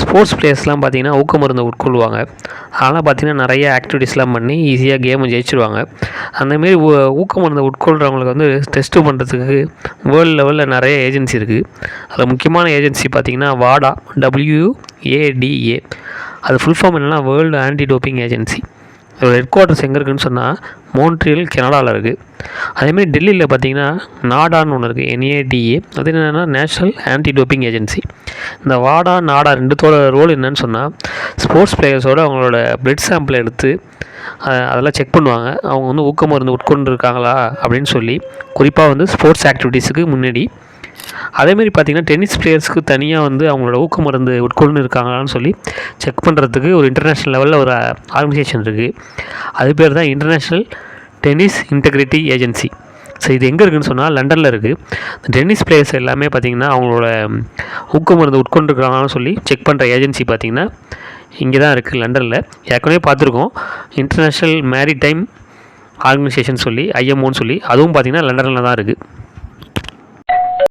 Sports பிளேயர்ஸ்லாம் பார்த்திங்கன்னா ஊக்க மருந்து உட்கொள்வாங்க. அதனால் பார்த்திங்கன்னா நிறைய ஆக்டிவிட்டீஸ்லாம் பண்ணி ஈஸியாக கேமை ஜெயிச்சிருவாங்க. அந்தமாரி ஊக்க மருந்தை உட்கொள்கிறவங்களுக்கு வந்து டெஸ்ட்டு பண்ணுறதுக்கு வேர்ல்டு லெவலில் நிறைய ஏஜென்சி இருக்குது. அதில் முக்கியமான ஏஜென்சி பார்த்திங்கன்னா வாடா, WADA. அது ஃபுல் ஃபார்ம் என்னென்னா வேர்ல்டு ஆன்டி டோப்பிங் ஏஜென்சி. அதோட ஹெட் குவார்ட்டர்ஸ் எங்கே இருக்குதுன்னு சொன்னால் மோன்ட்ரியல், கனடாவில் இருக்குது. அதேமாதிரி டெல்லியில் பார்த்திங்கன்னா நாடான்னு ஒன்று இருக்குது, NADA. அது என்னென்னா நேஷ்னல் ஆன்டி டோப்பிங் ஏஜென்சி. இந்த வாடா, நாடா ரெண்டுத்தோட ரோல் என்னன்னு சொன்னால் ஸ்போர்ட்ஸ் பிளேயர்ஸோடு அவங்களோட பிளட் சாம்பிளை எடுத்து அதெல்லாம் செக் பண்ணுவாங்க. அவங்க வந்து ஊக்க மருந்து உட்கொண்டு இருக்காங்களா அப்படின்னு சொல்லி, குறிப்பாக வந்து ஸ்போர்ட்ஸ் ஆக்டிவிட்டீஸுக்கு முன்னாடி. அதேமாரி பார்த்திங்கன்னா டென்னிஸ் பிளேயர்ஸ்க்கு தனியாக வந்து அவங்களோட ஊக்க மருந்து உட்கொண்டு இருக்காங்களான்னு சொல்லி செக் பண்ணுறதுக்கு ஒரு இன்டர்நேஷ்னல் லெவலில் ஒரு ஆர்கனைசேஷன் இருக்குது. அது பேர் தான் international tennis integrity agency. So இது எங்கே இருக்குதுன்னு சொன்னால் லண்டனில் இருக்குது. டென்னிஸ் பிளேயர்ஸ் எல்லாமே பார்த்திங்கன்னா அவங்களோட ஊக்க மருந்து உட்கொண்டுருக்காங்கன்னு சொல்லி செக் பண்ணுற ஏஜென்சி பார்த்திங்கன்னா இங்கே தான் இருக்குது, லண்டனில். ஏற்கனவே பார்த்துருக்கோம், இன்டர்நேஷ்னல் மேரிடைம் ஆர்கனைசேஷன் சொல்லி, IMOன்னு சொல்லி, அதுவும் பார்த்திங்கன்னா லண்டனில் தான் இருக்குது.